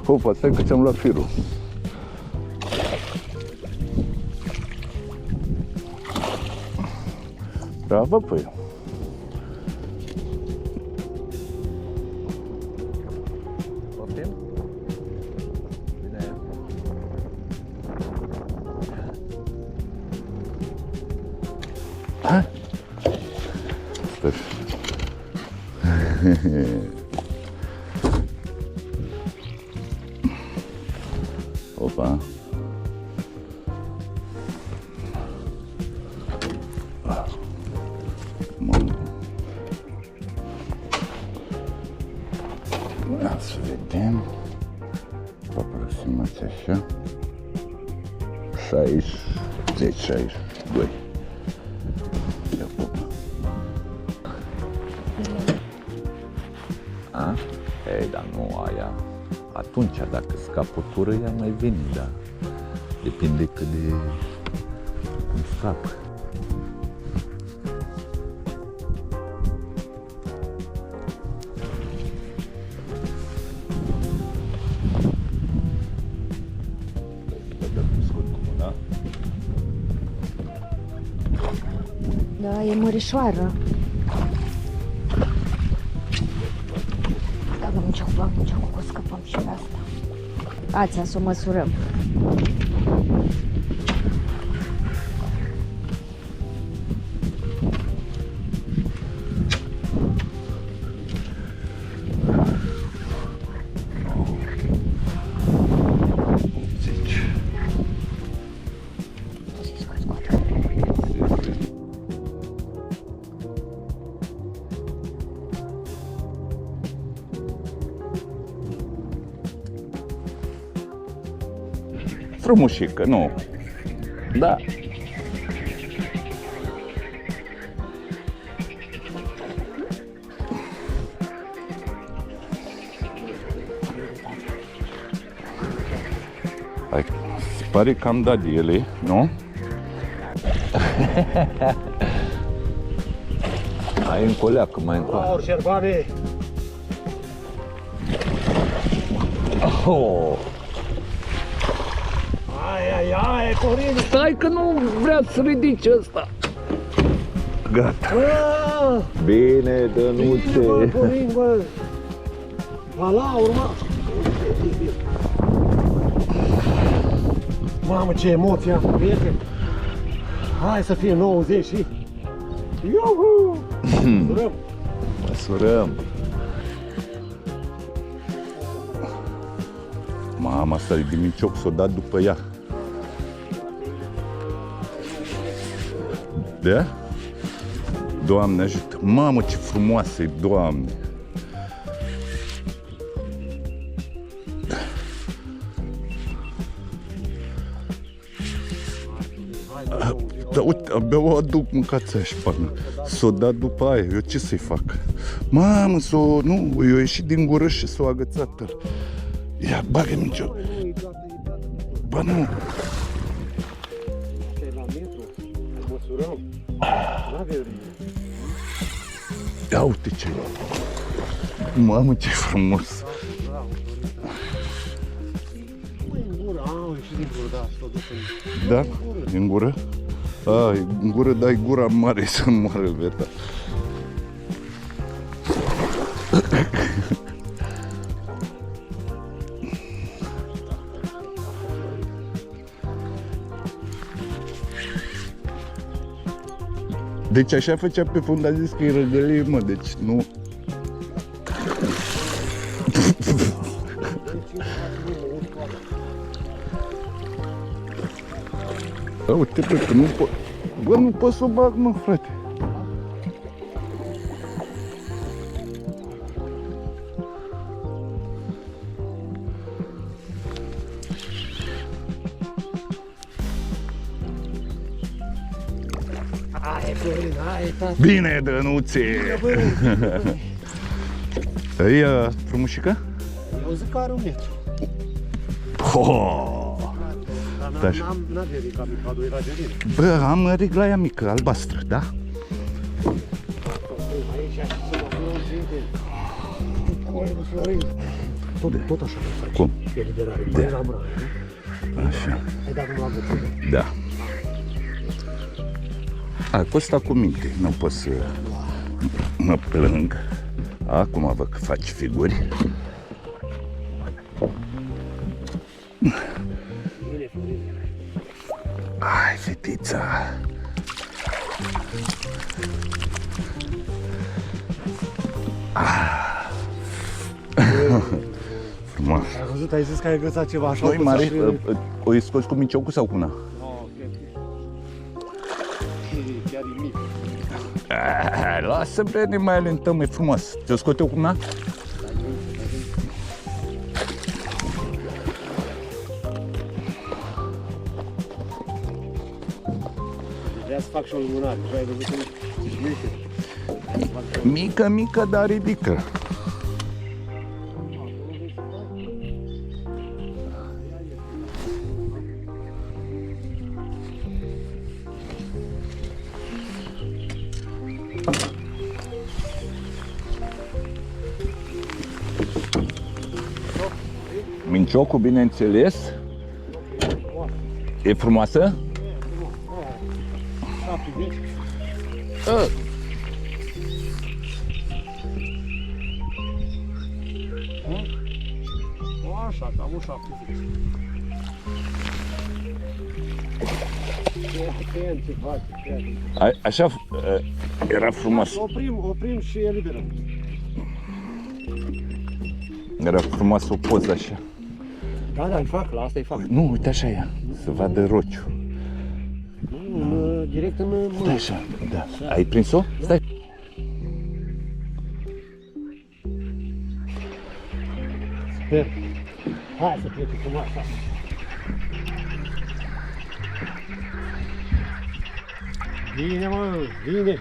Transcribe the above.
Opa, stai că ți-am luat firul. Bravo, păi. Poftim? Bine. Ha? Stai. Opa. Să vedem. Aproximați așa. 60, 62. Ia pup. A? Ei, dar nu aia. Atunci, dacă scap o tură, ea mai veni, da. Depinde cât de cum scap. Da, e mărișoară. Da, vă înceu cu scăpăm și pe asta. Ația, să o măsurăm. Frumușică, nu? Da. Hai, se pare că am dat de ele, nu? Mai încoleacă, mai încoleacă. Aur, șerbane! Oh. Ai, Corin! Stai că nu vrea să ridice ăsta. Gata. Bine, Dănuțe. Bine, Corin, bă! La urma! Mamă, ce emoție am, prieten! Hai să fie 90 și... Iuhu! Măsurăm! Măsurăm. Mama, asta e dimicioc, s-o dat după ea. Da? Doamne ajută! Mamă, ce frumoasă e, Doamne! Da, uite, abia o aduc, mâncați aia șpană. S-o dat după aia, eu ce să-i fac? Mamă, nu, eu ieșit din gură și s-o agățat. Ia, bagă-mi nicio. Ba nu. Măsurăm. Ia uite ce. Mamă, ce frumos. În gură, ieșit din gură, da, s-o duc în... Da? În gură? În gură dai gura mare să moară veta. Deci așa făcea pe fund, a zis că e răgălie, mă, deci nu... Uite, bă, că nu pot... Bă, nu pot să o bag, mă, frate. Bine, Dănuțe! E frumușică? Eu zic că are un metru. Dar n-am verica mică, adu era gerin. Bă, am riglaia mică, albastră, da? Aici, să mă Măi, Florin. Tot așa. Cum? Eliberare. Mai la mână. Așa. Ai dat numai la gățile. Da. Cu ăsta cu minte, nu pot să mă plâng. Acum văd că faci figuri. Hai, fetița. Frumos. Ai văzut, ai zis că ai agățat ceva așa. Noi, Mare, o scoți cu miciocul sau cu una? Chiar e mic. Lasă, bre, animalele în tău, e frumos. Ți-o scot eu cu una? Vreau să fac și o lumânare. Tu ai văzut cum ești mică. Mică, mică, dar ridică. Minciocul, bineînțeles. E frumoasă? 70. Așa, cam un 70. Atent ce faci, Așa era frumos. Oprim și eliberăm. Era frumos o poză așa. Da, îi fac, la asta îi fac. Nu, uite așa ea, să vadă rociu. Direct în mână. Stai așa, da. Ai prins-o? Stai. Sper. Hai să plece cum așa. Bine, mă, bine.